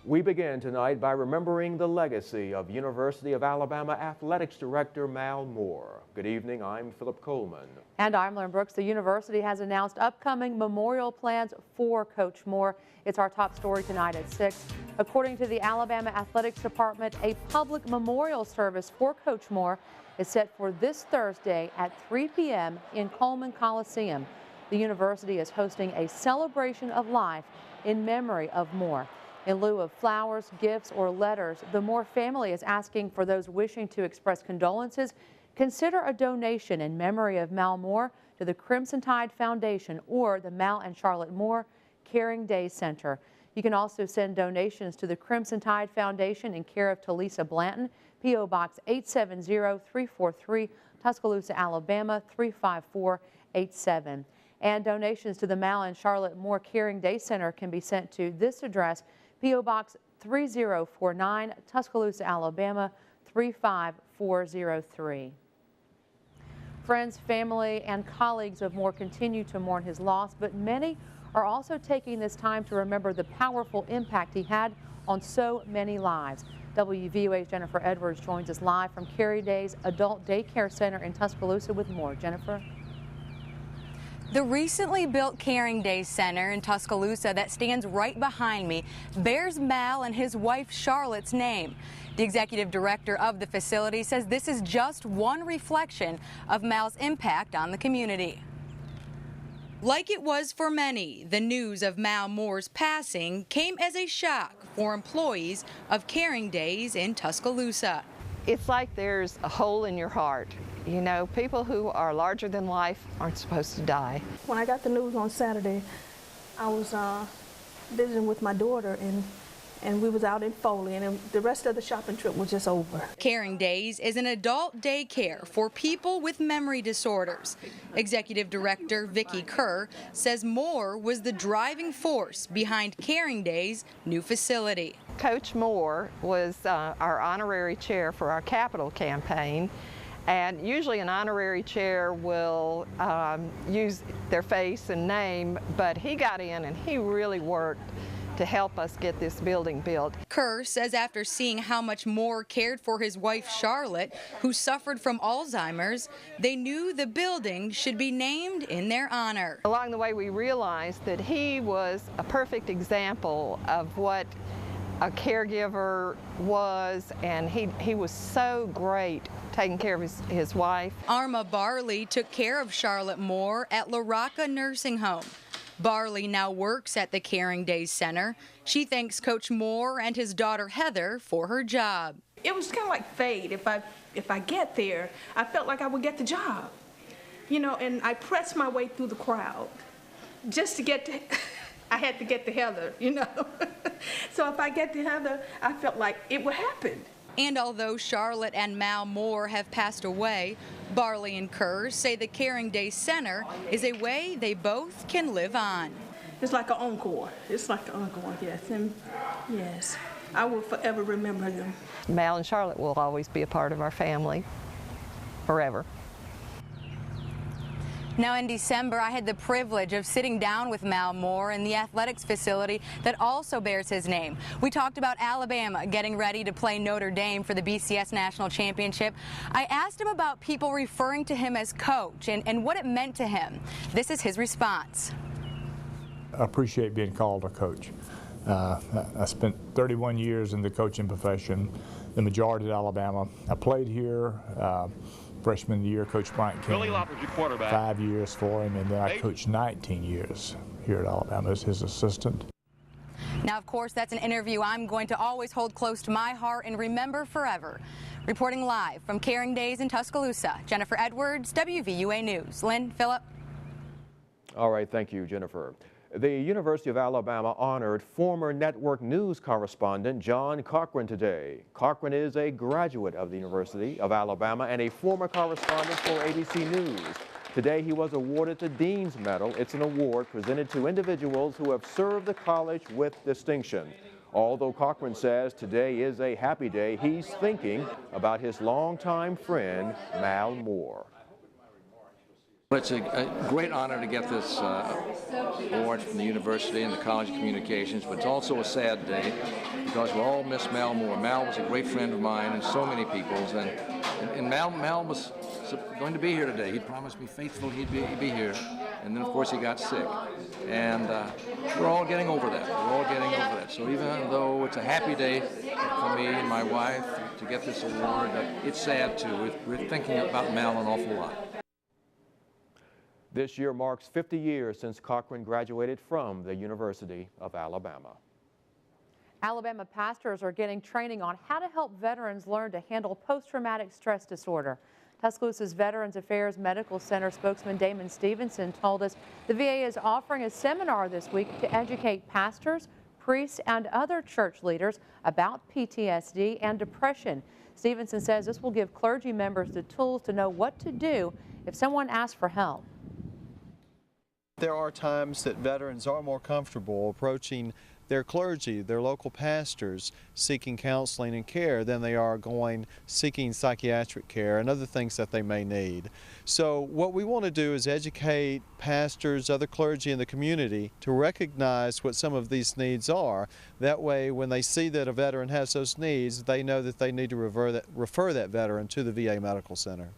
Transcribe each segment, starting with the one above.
We begin tonight by remembering the legacy of University of Alabama Athletics Director Mal Moore. Good evening, I'm Philip Coleman. And I'm Lauren Brooks. The university has announced upcoming memorial plans for Coach Moore. It's our top story tonight at 6. According to the Alabama Athletics Department, a public memorial service for Coach Moore is set for this Thursday at 3 p.m. in Coleman Coliseum. The university is hosting a celebration of life in memory of Moore. In lieu of flowers, gifts, or letters, the Moore family is asking for those wishing to express condolences, consider a donation in memory of Mal Moore to the Crimson Tide Foundation or the Mal and Charlotte Moore Caring Days Center. You can also send donations to the Crimson Tide Foundation in care of Talisa Blanton, P.O. Box 870343, Tuscaloosa, Alabama 35487. And donations to the Mal and Charlotte Moore Caring Day Center can be sent to this address, P.O. Box 3049, Tuscaloosa, Alabama 35403. Friends, family, and colleagues of Moore continue to mourn his loss, but many are also taking this time to remember the powerful impact he had on so many lives. WVUA's Jennifer Edwards joins us live from Caring Days Adult Daycare Center in Tuscaloosa with more. Jennifer? The recently built Caring Days Center in Tuscaloosa that stands right behind me bears Mal and his wife Charlotte's name. The executive director of the facility says this is just one reflection of Mal's impact on the community. Like it was for many, the news of Mal Moore's passing came as a shock for employees of Caring Days in Tuscaloosa. It's like there's a hole in your heart. You know, people who are larger than life aren't supposed to die. When I got the news on Saturday, I was visiting with my daughter, and we was out in Foley, and the rest of the shopping trip was just over. Caring Days is an adult daycare for people with memory disorders. Executive Director Vicki Kerr says Moore was the driving force behind Caring Days' new facility. Coach Moore was our honorary chair for our capital campaign. And usually an honorary chair will use their face and name, but he got in and he really worked to help us get this building built. Kerr says after seeing how much Moore cared for his wife Charlotte, who suffered from Alzheimer's, they knew the building should be named in their honor. Along the way we realized that he was a perfect example of what a caregiver was, and he was so great taking care of his wife. Arma Barley took care of Charlotte Moore at La Rocca Nursing Home. Barley now works at the Caring Days Center. She thanks Coach Moore and his daughter Heather for her job. It was kind of like fate. If I get there, I felt like I would get the job. You know, and I pressed my way through the crowd just to get to I had to get to Heather, you know. So if I get to Heather, I felt like it would happen. And although Charlotte and Mal Moore have passed away, Barley and Kerr say the Caring Days Center is a way they both can live on. It's like an encore. It's like an encore, yes. And yes, I will forever remember them. Mal and Charlotte will always be a part of our family, forever. Now in December, I had the privilege of sitting down with Mal Moore in the athletics facility that also bears his name. We talked about Alabama getting ready to play Notre Dame for the BCS National Championship. I asked him about people referring to him as coach and what it meant to him. This is his response. I appreciate being called a coach. I spent 31 years in the coaching profession, the majority at Alabama. I played here. Freshman year, Coach Bryant came 5 years for him, and then I coached 19 years here at Alabama as his assistant. Now, of course, that's an interview I'm going to always hold close to my heart and remember forever. Reporting live from Caring Days in Tuscaloosa, Jennifer Edwards, WVUA News. Lynn, Phillip. All right, thank you, Jennifer. The University of Alabama honored former network news correspondent John Cochran today. Cochran is a graduate of the University of Alabama and a former correspondent for ABC News. Today he was awarded the Dean's Medal. It's an award presented to individuals who have served the college with distinction. Although Cochran says today is a happy day, he's thinking about his longtime friend, Mal Moore. It's a great honor to get this award from the university and the College of Communications, but it's also a sad day because we'll all miss Mal Moore. Mal was a great friend of mine and so many people's, and Mal was going to be here today. He promised me faithfully he'd be here, and then of course he got sick. And we're all getting over that. We're all getting over that. So even though it's a happy day for me and my wife to get this award, it's sad too. We're thinking about Mal an awful lot. This year marks 50 years since Cochran graduated from the University of Alabama. Alabama pastors are getting training on how to help veterans learn to handle post-traumatic stress disorder. Tuscaloosa's Veterans Affairs Medical Center spokesman Damon Stevenson told us the VA is offering a seminar this week to educate pastors, priests, and other church leaders about PTSD and depression. Stevenson says this will give clergy members the tools to know what to do if someone asks for help. There are times that veterans are more comfortable approaching their clergy, their local pastors, seeking counseling and care than they are seeking psychiatric care and other things that they may need. So what we want to do is educate pastors, other clergy in the community to recognize what some of these needs are. That way, when they see that a veteran has those needs, they know that they need to refer that veteran to the VA Medical Center.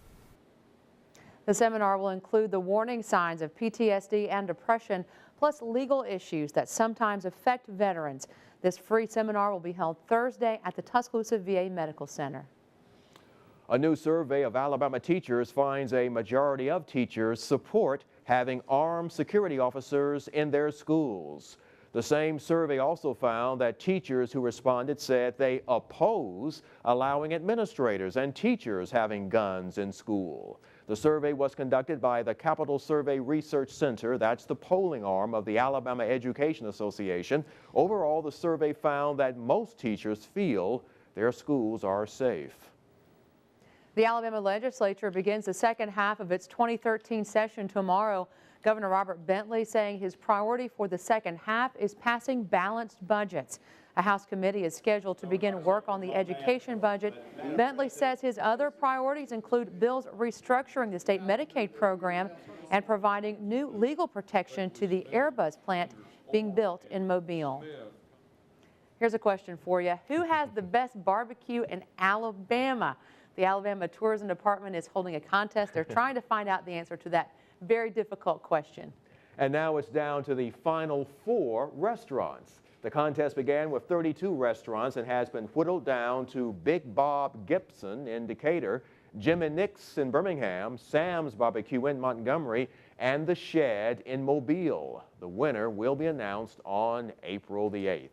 The seminar will include the warning signs of PTSD and depression, plus legal issues that sometimes affect veterans. This free seminar will be held Thursday at the Tuscaloosa VA Medical Center. A new survey of Alabama teachers finds a majority of teachers support having armed security officers in their schools. The same survey also found that teachers who responded said they oppose allowing administrators and teachers having guns in school. The survey was conducted by the Capital Survey Research Center. That's the polling arm of the Alabama Education Association. Overall, the survey found that most teachers feel their schools are safe. The Alabama legislature begins the second half of its 2013 session tomorrow. Governor Robert Bentley saying his priority for the second half is passing balanced budgets. A House committee is scheduled to begin work on the education budget. Bentley says his other priorities include bills restructuring the state Medicaid program and providing new legal protection to the Airbus plant being built in Mobile. Here's a question for you. Who has the best barbecue in Alabama? The Alabama Tourism Department is holding a contest. They're trying to find out the answer to that very difficult question. And now it's down to the final 4 restaurants. The contest began with 32 restaurants and has been whittled down to Big Bob Gibson in Decatur, Jim and Nick's in Birmingham, Sam's Barbecue in Montgomery, and The Shed in Mobile. The winner will be announced on April the 8th.